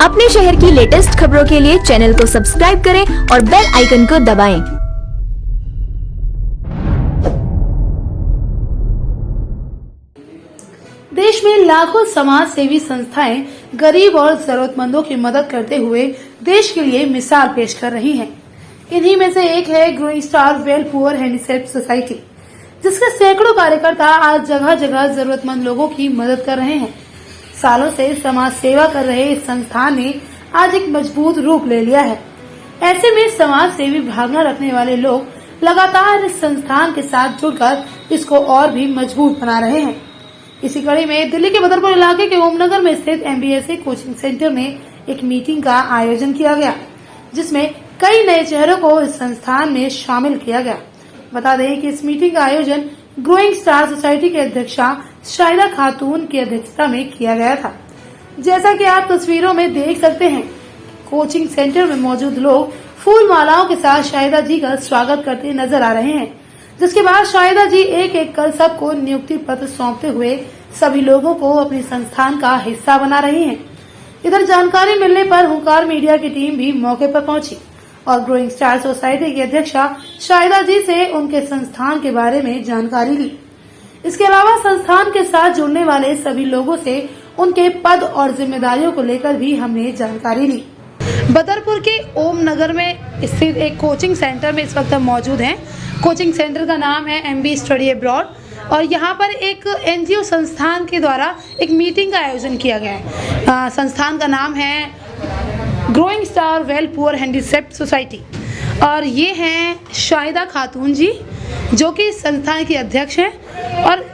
अपने शहर की लेटेस्ट खबरों के लिए चैनल को सब्सक्राइब करें और बेल आइकन को दबाएं। देश में लाखों समाज सेवी संस्थाएं गरीब और जरूरतमंदों की मदद करते हुए देश के लिए मिसाल पेश कर रही हैं। इन्हीं में से एक है growing star well poor handicap society, जिसके सैकड़ों कार्यकर्ता आज जगह जगह जरूरतमंद लोगों की मदद कर रहे हैं। सालों से समाज सेवा कर रहे इस संस्थान ने आज एक मजबूत रूप ले लिया है। ऐसे में समाज सेवी भावना रखने वाले लोग लगातार इस संस्थान के साथ जुड़कर इसको और भी मजबूत बना रहे हैं। इसी कड़ी में दिल्ली के बदरपुर इलाके के ओमनगर में स्थित MBSA कोचिंग सेंटर में एक मीटिंग का आयोजन किया गया, जिसमें कई नए चेहरों को इस संस्थान में शामिल किया गया। बता दें कि इस मीटिंग का आयोजन ग्रोइंग स्टार सोसाइटी के अध्यक्षा शाहिदा खातून की अध्यक्षता में किया गया था। जैसा कि आप तस्वीरों में देख सकते हैं, कोचिंग सेंटर में मौजूद लोग फूल मालाओं के साथ शाहिदा जी का स्वागत करते नजर आ रहे हैं, जिसके बाद शाहिदा जी एक एक कर सबको नियुक्ति पत्र सौंपते हुए सभी लोगों को अपने संस्थान का हिस्सा बना रही हैं। इधर जानकारी मिलने पर हुंकार मीडिया की टीम भी मौके पर पहुंची और ग्रोइंग स्टार सोसाइटी की अध्यक्षा शाहिदा जी से उनके संस्थान के बारे में जानकारी ली। इसके अलावा संस्थान के साथ जुड़ने वाले सभी लोगों से उनके पद और जिम्मेदारियों को लेकर भी हमने जानकारी ली। बदरपुर के ओम नगर में स्थित एक कोचिंग सेंटर में इस वक्त हम मौजूद हैं। कोचिंग सेंटर का नाम है MB स्टडी अब्रॉड और यहाँ पर एक NGO संस्थान के द्वारा एक मीटिंग का आयोजन किया गया है। संस्थान का नाम है growing star well poor handicap society और ये हैं शाहिदा खातून जी, जो कि संस्थान की अध्यक्ष हैं। और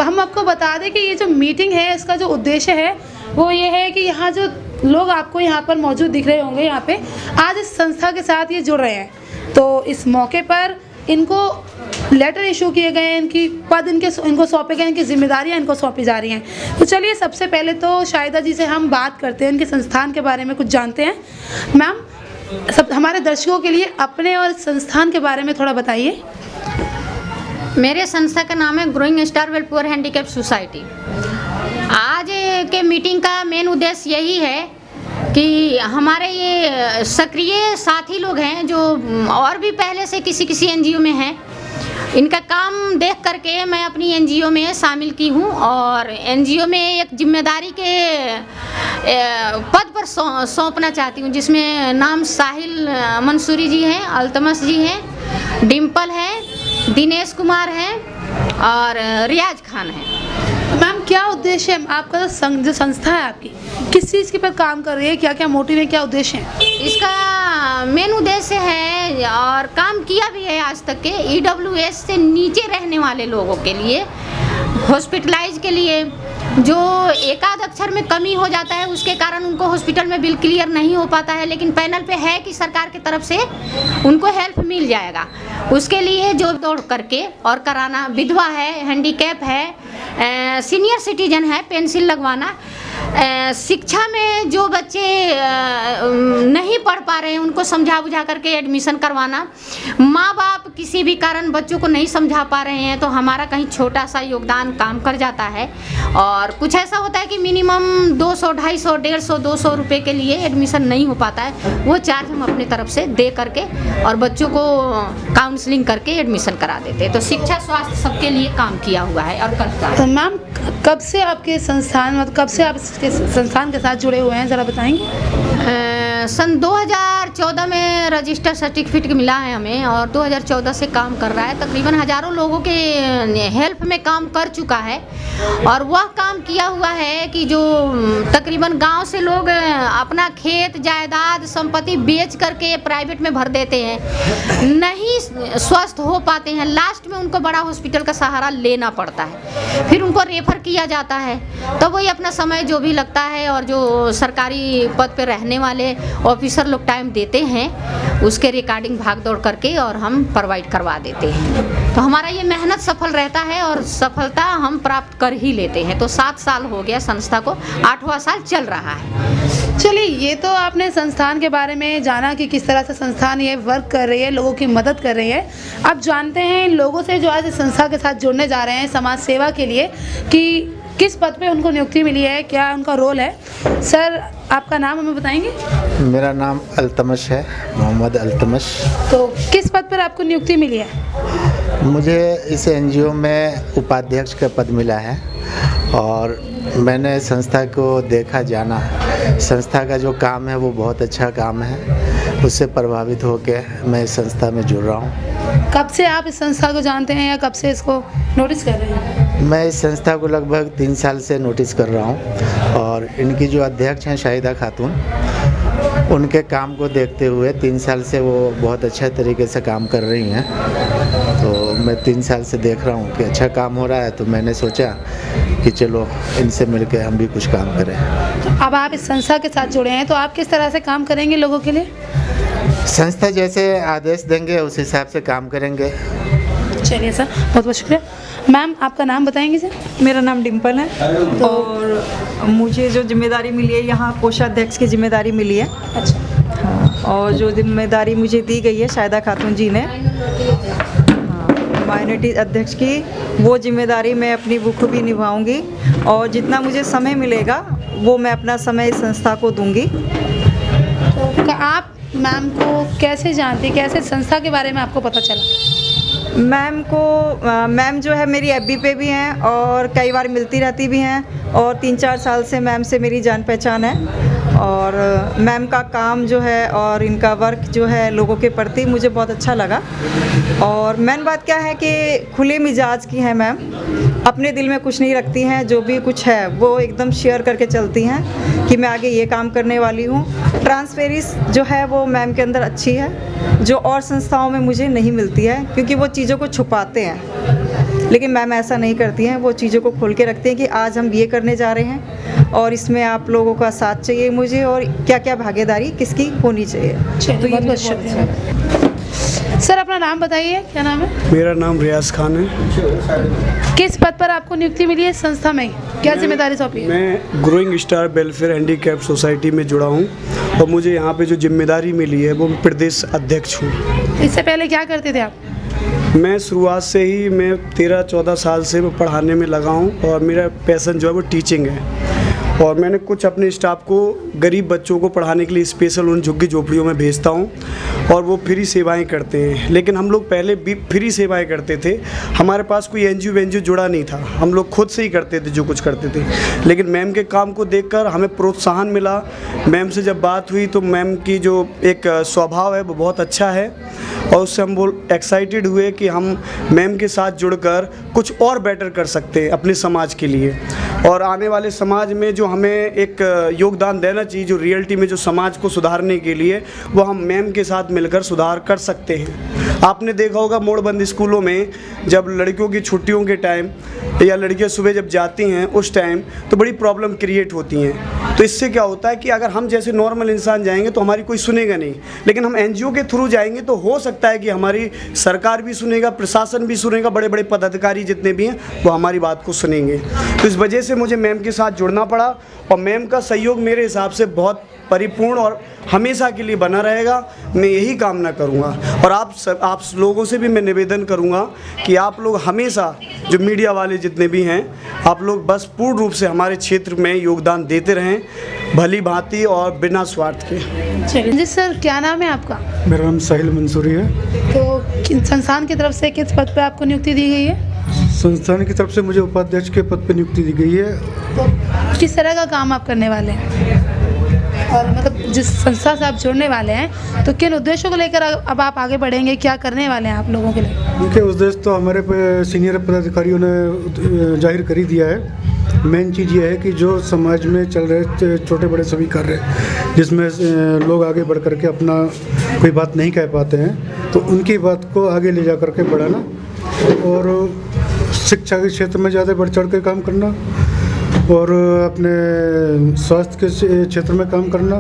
हम आपको बता दें कि ये जो मीटिंग है, इसका जो उद्देश्य है वो ये है कि यहाँ जो लोग आपको यहाँ पर मौजूद दिख रहे होंगे, यहाँ पे आज इस संस्था के साथ ये जुड़ रहे हैं, तो इस मौके पर इनको लेटर इशू किए गए हैं, इनकी पद इनको सौंपे गए, इनकी जिम्मेदारियां इनको सौंपी जा रही हैं। तो चलिए सबसे पहले तो शाहिदा जी से हम बात करते हैं, इनके संस्थान के बारे में कुछ जानते हैं। मैम, सब हमारे दर्शकों के लिए अपने और संस्थान के बारे में थोड़ा बताइए। मेरे संस्था का नाम है growing star well poor handicap society. आज के मीटिंग का मेन उद्देश्य यही है कि हमारे ये सक्रिय साथी लोग हैं जो और भी पहले से किसी NGO में हैं। इनका काम देख करके मैं अपनी NGO में शामिल की हूँ और NGO में एक जिम्मेदारी के पद पर सौंपना चाहती हूँ, जिसमें नाम साहिल मंसूरी जी हैं, अल्तमस जी हैं, डिम्पल है, दिनेश कुमार हैं और रियाज खान है। मैम, क्या उद्देश्य है आपका? जो संस्था है आपकी किस चीज़ के पर काम कर रही है? क्या क्या मोटिव है, क्या उद्देश्य है इसका? मेन उद्देश्य है और काम किया भी है आज तक के EWS से नीचे रहने वाले लोगों के लिए, हॉस्पिटलाइज के लिए, जो एकाध अक्षर में कमी हो जाता है उसके कारण उनको हॉस्पिटल में बिल क्लियर नहीं हो पाता है, लेकिन पैनल पे है कि सरकार की तरफ से उनको हेल्प मिल जाएगा। उसके लिए जो दौड़ करके और कराना, विधवा है, हैंडीकैप है, सीनियर सिटीजन है, पेंसिल लगवाना, शिक्षा में जो बच्चे नहीं पढ़ पा रहे हैं उनको समझा बुझा करके एडमिशन करवाना, माँ बाप किसी भी कारण बच्चों को नहीं समझा पा रहे हैं तो हमारा कहीं छोटा सा योगदान काम कर जाता है। और कुछ ऐसा होता है कि मिनिमम 200, 250, 150, 200 रुपये के लिए एडमिशन नहीं हो पाता है, वो चार्ज हम अपनी तरफ से दे करके और बच्चों को काउंसलिंग करके एडमिशन करा देते हैं। तो शिक्षा स्वास्थ्य सबके लिए काम किया हुआ है और करता है। तो मैम, कब से आपके संस्थान, मतलब कब से आप इसके संस्थान के साथ जुड़े हुए हैं, ज़रा बताएंगे? सन 2014 में रजिस्टर सर्टिफिकेट मिला है हमें और 2014 से काम कर रहा है। तकरीबन हज़ारों लोगों के हेल्प में काम कर चुका है और वह काम किया हुआ है कि जो तकरीबन गांव से लोग अपना खेत जायदाद संपत्ति बेच करके प्राइवेट में भर देते हैं, नहीं स्वस्थ हो पाते हैं, लास्ट में उनको बड़ा हॉस्पिटल का सहारा लेना पड़ता है, फिर उनको रेफर किया जाता है। तो वही अपना समय जो भी लगता है और जो सरकारी पद पर रहने वाले ऑफिसर लोग टाइम देते हैं उसके रिकॉर्डिंग भाग दौड़ करके और हम प्रोवाइड करवा देते हैं। तो हमारा ये मेहनत सफल रहता है और सफलता हम प्राप्त कर ही लेते हैं। तो 7 साल हो गया संस्था को, 8वां साल चल रहा है। चलिए, ये तो आपने संस्थान के बारे में जाना कि किस तरह से संस्थान ये वर्क कर रही है, लोगों की मदद कर रही है। अब जानते हैं लोगों से जो आज इस संस्था के साथ जुड़ने जा रहे हैं समाज सेवा के लिए कि किस पद पे उनको नियुक्ति मिली है, क्या उनका रोल है। सर आपका नाम हमें बताएंगे? मेरा नाम अल्तमश है, मोहम्मद अल्तमश। तो किस पद पर आपको नियुक्ति मिली है? मुझे इस एनजीओ में उपाध्यक्ष का पद मिला है और मैंने संस्था को देखा, जाना। संस्था का जो काम है वो बहुत अच्छा काम है, उससे प्रभावित होकर मैं इस संस्था में जुड़ रहा हूँ। कब से आप इस संस्था को जानते हैं या कब से इसको नोटिस कर रहे हैं? मैं इस संस्था को लगभग 3 साल से नोटिस कर रहा हूँ और इनकी जो अध्यक्ष हैं शाहिदा खातून, उनके काम को देखते हुए 3 साल से वो बहुत अच्छा तरीके से काम कर रही हैं। तो मैं 3 साल से देख रहा हूँ कि अच्छा काम हो रहा है, तो मैंने सोचा कि चलो इनसे मिलकर हम भी कुछ काम करें। तो अब आप इस संस्था के साथ जुड़े हैं, तो आप किस तरह से काम करेंगे लोगों के लिए? संस्था जैसे आदेश देंगे उस हिसाब से काम करेंगे। चलिए सर, बहुत बहुत शुक्रिया। मैम आपका नाम बताएंगे सर? मेरा नाम डिम्पल है और मुझे जो जिम्मेदारी मिली है यहाँ कोषाध्यक्ष की जिम्मेदारी मिली है। अच्छा। हाँ, और जो जिम्मेदारी मुझे दी गई है शाहिदा खातून जी ने, माइनॉरिटी अध्यक्ष की, वो जिम्मेदारी मैं अपनी बखूबी निभाऊंगी और जितना मुझे समय मिलेगा वो मैं अपना समय इस संस्था को दूंगी। तो आप मैम को कैसे जानती, कैसे संस्था के बारे में आपको पता चला? मैम जो है मेरी एफबी पे भी हैं और कई बार मिलती रहती भी हैं और 3-4 साल से मैम से मेरी जान पहचान है और मैम का काम जो है और इनका वर्क जो है लोगों के प्रति मुझे बहुत अच्छा लगा। और मेन बात क्या है कि खुले मिजाज की हैं मैम, अपने दिल में कुछ नहीं रखती हैं, जो भी कुछ है वो एकदम शेयर करके चलती हैं कि मैं आगे ये काम करने वाली हूँ। ट्रांसपेरेंसी जो है वो मैम के अंदर अच्छी है, जो और संस्थाओं में मुझे नहीं मिलती है, क्योंकि वो चीज़ों को छुपाते हैं, लेकिन मैम ऐसा नहीं करती हैं। वो चीज़ों को खोल के रखते हैं कि आज हम ये करने जा रहे हैं और इसमें आप लोगों का साथ चाहिए मुझे और क्या क्या भागीदारी किसकी होनी चाहिए। तो बहुत बहुत शुक्रिया। सर अपना नाम बताइए, क्या नाम है? मेरा नाम रियाज खान है। किस पद पर आपको नियुक्ति मिली है संस्था में, क्या जिम्मेदारी सौंपी है? मैं growing star welfare handicap society में जुड़ा हूँ और मुझे यहाँ पे जो जिम्मेदारी मिली है वो प्रदेश अध्यक्ष हूँ। इससे पहले क्या करते थे आप? मैं शुरुआत से ही मैं 13-14 साल से मैं पढ़ाने में लगा हूँ और मेरा पैशन जो है वो टीचिंग है और मैंने कुछ अपने स्टाफ को गरीब बच्चों को पढ़ाने के लिए स्पेशल उन झुग्गी झोपड़ियों में भेजता हूँ और वो फ्री सेवाएं करते हैं। लेकिन हम लोग पहले भी फ्री सेवाएं करते थे, हमारे पास कोई एनजीओ जुड़ा नहीं था, हम लोग खुद से ही करते थे जो कुछ करते थे। लेकिन मैम के काम को देखकर हमें प्रोत्साहन मिला। मैम से जब बात हुई तो मैम की जो एक स्वभाव है वो बहुत अच्छा है और उससे हम बहुत एक्साइटेड हुए कि हम मैम के साथ जुड़कर कुछ और बेटर कर सकते हैं अपने समाज के लिए और आने वाले समाज में जो हमें एक योगदान देना चाहिए, जो रियलिटी में जो समाज को सुधारने के लिए, वो हम मैम के साथ मिलकर सुधार कर सकते हैं। आपने देखा होगा मोड़बंद स्कूलों में जब लड़कियों की छुट्टियों के टाइम या लड़कियां सुबह जब जाती हैं उस टाइम तो बड़ी प्रॉब्लम क्रिएट होती हैं। तो इससे क्या होता है कि अगर हम जैसे नॉर्मल इंसान जाएंगे तो हमारी कोई सुनेगा नहीं, लेकिन हम एनजीओ के थ्रू जाएंगे तो हो सकता है कि हमारी सरकार भी सुनेगा, प्रशासन भी सुनेगा, बड़े बड़े पदाधिकारी जितने भी हैं वो हमारी बात को सुनेंगे। तो इस वजह से मुझे मैम के साथ जुड़ना पड़ा और मैम का सहयोग मेरे हिसाब से बहुत परिपूर्ण और हमेशा के लिए बना रहेगा। मैं यही कामना करूंगा और आप लोगों से भी मैं निवेदन करूंगा कि आप लोग हमेशा, जो मीडिया वाले जितने भी हैं, आप लोग बस पूर्ण रूप से हमारे क्षेत्र में योगदान देते रहें, भली भांति और बिना स्वार्थ के। चलिए जी सर, क्या नाम है आपका? मेरा नाम साहिल मंसूरी है। तो संस्थान की तरफ से किस पद पर आपको नियुक्ति दी गई है? संस्थान की तरफ से मुझे उपाध्यक्ष के पद पर नियुक्ति दी गई है। तो किस तरह का काम आप करने वाले हैं और मतलब जिस संस्था से आप जुड़ने वाले हैं तो किन उद्देश्यों को लेकर अब आप आगे बढ़ेंगे, क्या करने वाले हैं आप लोगों के लिए? उनके उद्देश्य तो हमारे सीनियर पदाधिकारियों ने जाहिर कर ही दिया है। मेन चीज़ ये है कि जो समाज में चल रहे छोटे बड़े सभी कार्य जिसमें लोग आगे बढ़ करके अपना कोई बात नहीं कह पाते हैं, तो उनकी बात को आगे ले जा करके बढ़ाना और शिक्षा के क्षेत्र में ज़्यादा बढ़ चढ़ के काम करना और अपने स्वास्थ्य के क्षेत्र में काम करना,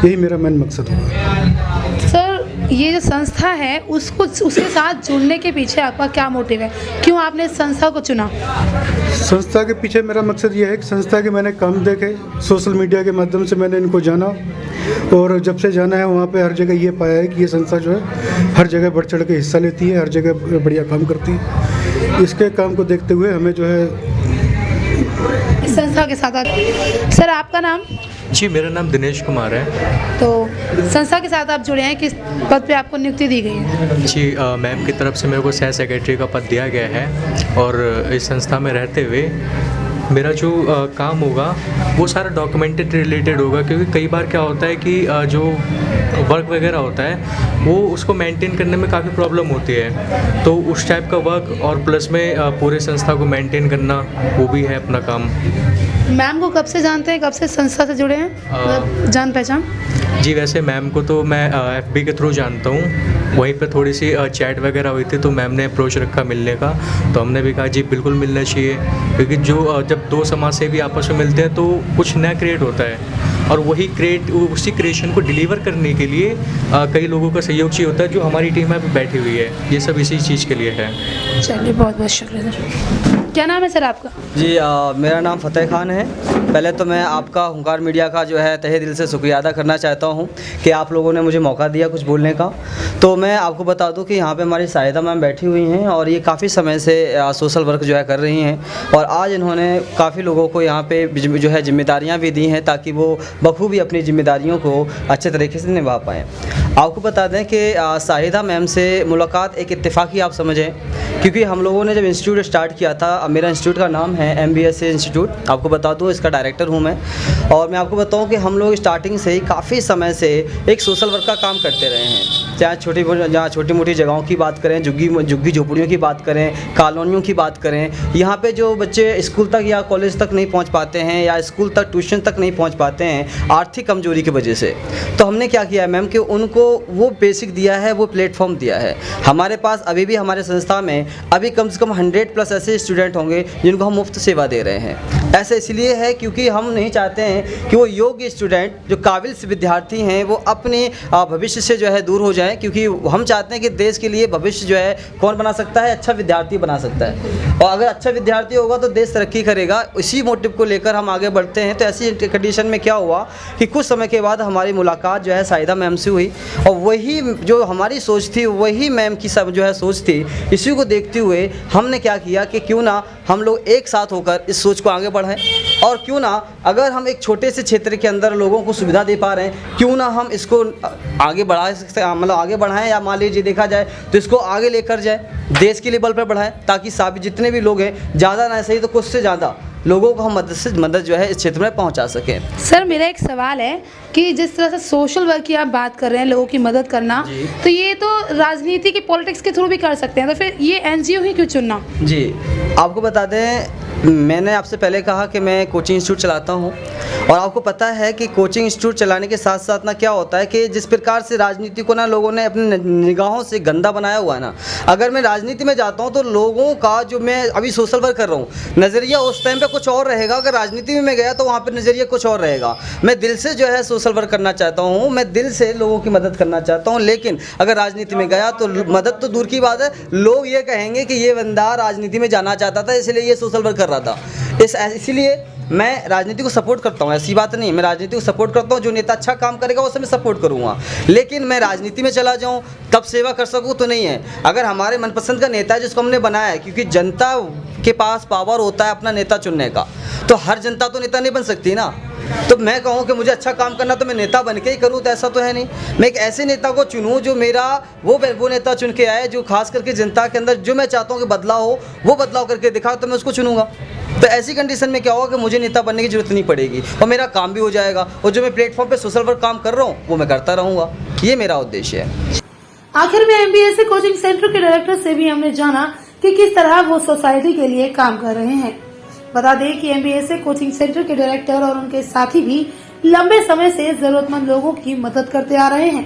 यही मेरा मेन मकसद होगा। सर ये जो संस्था है उसके साथ जुड़ने के पीछे आपका क्या मोटिव है, क्यों आपने इस संस्था को चुना? संस्था के पीछे मेरा मकसद ये है कि संस्था के मैंने काम देखे, सोशल मीडिया के माध्यम से मैंने इनको जाना और जब से जाना है वहाँ पे हर जगह ये पाया है कि ये संस्था जो है हर जगह बढ़ चढ़ के हिस्सा लेती है, हर जगह बढ़िया काम करती है। इसके काम को देखते हुए हमें जो है इस संस्था के साथ सर आपका नाम? जी, मेरा नाम दिनेश कुमार है। तो संस्था के साथ आप जुड़े हैं, किस पद पे आपको नियुक्ति दी गई है? जी, मैम की तरफ से मेरे को सह सेक्रेटरी का पद दिया गया है और इस संस्था में रहते हुए मेरा जो काम होगा वो सारा डॉक्यूमेंटेड रिलेटेड होगा, क्योंकि कई बार क्या होता है कि जो वर्क वगैरह होता है वो उसको मेंटेन करने में काफ़ी प्रॉब्लम होती है, तो उस टाइप का वर्क और प्लस में पूरे संस्था को मेंटेन करना वो भी है अपना काम। मैम को कब से जानते हैं, कब से संस्था से जुड़े हैं, मतलब जान पहचान? जी, वैसे मैम को तो मैं FB के थ्रू जानता हूँ, वहीं पे थोड़ी सी चैट वगैरह हुई थी तो मैम ने अप्रोच रखा मिलने का, तो हमने भी कहा जी बिल्कुल मिलना चाहिए, क्योंकि जो जब दो समाज सेवी आपस में मिलते हैं तो कुछ नया क्रिएट होता है और वही उसी क्रिएशन को डिलीवर करने के लिए कई लोगों का सहयोग चाहिए होता है, जो हमारी टीम में बैठी हुई है, ये सब इसी चीज़ के लिए है। चलिए, बहुत बहुत शुक्रिया सर। क्या नाम है सर आपका? जी, मेरा नाम फ़तेह खान है। पहले तो मैं आपका हुंकार मीडिया का जो है तहे दिल से शुक्रिया अदा करना चाहता हूं कि आप लोगों ने मुझे मौका दिया कुछ बोलने का। तो मैं आपको बता दूं कि यहाँ पे हमारी शाहिदा मैम बैठी हुई हैं और ये काफ़ी समय से सोशल वर्क जो है कर रही हैं और आज इन्होंने काफ़ी लोगों को यहाँ पे जो है जिम्मेदारियाँ भी दी हैं ताकि वो बखूबी अपनी जिम्मेदारियों को अच्छे तरीके से निभा पाएँ। आपको बता दें कि शाहिदा मैम से मुलाकात एक इत्तेफाकी आप समझें, क्योंकि हम लोगों ने जब इंस्टीट्यूट स्टार्ट किया था, मेरा इंस्टीट्यूट का नाम है MBSA इंस्टीट्यूट, आपको बता दूं इसका डायरेक्टर हूं मैं, और मैं आपको बताऊं कि हम लोग स्टार्टिंग से ही काफ़ी समय से एक सोशल वर्क का काम करते रहे हैं, चाहे छोटी मोटी जगहों की बात करें, झुग्गी झोपड़ियों की बात करें, कॉलोनियों की बात करें, यहाँ पे जो बच्चे स्कूल तक या कॉलेज तक नहीं पहुँच पाते हैं या स्कूल तक ट्यूशन तक नहीं पहुँच पाते हैं आर्थिक कमजोरी की वजह से, तो हमने क्या किया है मैम कि उनको वो बेसिक दिया है, वो प्लेटफॉर्म दिया है। हमारे पास अभी भी हमारे संस्था में अभी कम से कम 100+ ऐसे स्टूडेंट होंगे जिनको हम मुफ्त सेवा दे रहे हैं। ऐसा इसलिए है क्योंकि हम नहीं चाहते हैं कि वो योग्य स्टूडेंट जो काबिल विद्यार्थी हैं वो अपने भविष्य से जो है दूर हो जाएं, क्योंकि हम चाहते हैं कि देश के लिए भविष्य जो है कौन बना सकता है, अच्छा विद्यार्थी बना सकता है, और अगर अच्छा विद्यार्थी होगा तो देश तरक्की करेगा। इसी मोटिव को लेकर हम आगे बढ़ते हैं। तो ऐसी कंडीशन में क्या हुआ कि कुछ समय के बाद हमारी मुलाकात जो है शाहिदा मैम से हुई और वही जो हमारी सोच थी वही मैम की सब जो है सोच थी, इसी को देखते हुए हमने क्या किया कि क्यों ना हम लोग एक साथ होकर इस सोच को आगे बढ़ाएं, और क्यों ना अगर हम एक छोटे से क्षेत्र के अंदर लोगों को सुविधा दे पा रहे हैं, क्यों ना हम इसको आगे बढ़ा सकते हैं, मतलब आगे बढ़ाएं, या मान लीजिए देखा जाए तो इसको आगे लेकर जाए, देश के लेवल पर बढ़ाएं, ताकि जितने भी लोग हैं, ज़्यादा ना सही तो कुछ से ज़्यादा लोगों को हम मदद जो है इस क्षेत्र में पहुंचा सकें। सर, मेरा एक सवाल है कि जिस तरह से सोशल वर्क की आप बात कर रहे हैं, लोगों की मदद करना, तो ये तो राजनीति की पॉलिटिक्स के थ्रू भी कर सकते हैं, तो फिर ये NGO ही क्यों चुनना? जी, आपको बता दें, मैंने आपसे पहले कहा कि मैं कोचिंग इंस्टीट्यूट चलाता हूं, और आपको पता है कि कोचिंग इंस्टीट्यूट चलाने के साथ साथ ना क्या होता है कि जिस प्रकार से राजनीति को ना लोगों ने अपनी निगाहों से गंदा बनाया हुआ है ना, अगर मैं राजनीति में जाता हूं तो लोगों का जो मैं अभी सोशल वर्क कर रहा हूं नज़रिया उस टाइम पे कुछ और रहेगा, अगर राजनीति में मैं गया तो वहाँ पर नज़रिया कुछ और रहेगा। मैं दिल से जो है सोशल वर्क करना चाहता हूँ, मैं दिल से लोगों की मदद करना चाहता हूँ, लेकिन अगर राजनीति में गया तो मदद तो दूर की बात है, लोग ये कहेंगे कि ये बंदा राजनीति में जाना चाहता था इसलिए ये सोशल वर्क कर रहा था। इसीलिए मैं राजनीति को सपोर्ट करता हूँ, ऐसी बात नहीं, मैं राजनीति को सपोर्ट करता हूँ, जो नेता अच्छा काम करेगा उसे मैं सपोर्ट करूँगा, लेकिन मैं राजनीति में चला जाऊँ तब सेवा कर सकूँ तो नहीं है। अगर हमारे मनपसंद का नेता है जिसको हमने बनाया है, क्योंकि जनता के पास पावर होता है अपना नेता चुनने का, तो हर जनता तो नेता नहीं बन सकती ना, तो मैं कहूँ कि मुझे अच्छा काम करना तो मैं नेता बन के ही करूँ, तो ऐसा तो है नहीं। मैं एक ऐसे नेता को चुनूँ जो मेरा वो नेता चुन के आए जो खास करके जनता के अंदर जो मैं चाहता हूँ कि बदलाव हो वो बदलाव करके दिखा, तो मैं उसको चुनूँगा। तो ऐसी कंडीशन में क्या होगा कि मुझे नेता बनने की जरूरत नहीं पड़ेगी और मेरा काम भी हो जाएगा, और जो मैं प्लेटफॉर्म पे सोशल वर्क काम कर रहा हूँ वो मैं करता रहूँगा, ये मेरा उद्देश्य है। आखिर में MBSA कोचिंग सेंटर के डायरेक्टर से भी हमने जाना कि किस तरह वो सोसाइटी के लिए काम कर रहे हैं। बता दें कि MBSA कोचिंग सेंटर के डायरेक्टर और उनके साथी भी लंबे समय से जरूरतमंद लोगों की मदद करते आ रहे हैं।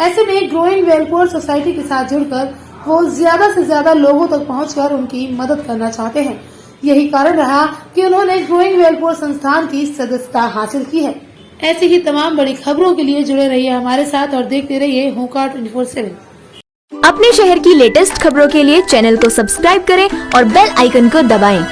ऐसे में ग्रोइंग वेलपुअर सोसाइटी के साथ जुड़कर वो ज्यादा से ज्यादा लोगों तक पहुंचकर उनकी मदद करना चाहते हैं। यही कारण रहा कि उन्होंने ग्रोइंग वेलपुअर संस्थान की सदस्यता हासिल की है। ऐसी ही तमाम बड़ी खबरों के लिए जुड़े रहिए हमारे साथ और देखते रहिए हुंकार 24/7। अपने शहर की लेटेस्ट खबरों के लिए चैनल को सब्सक्राइब करें और बेल आइकन को दबाएं।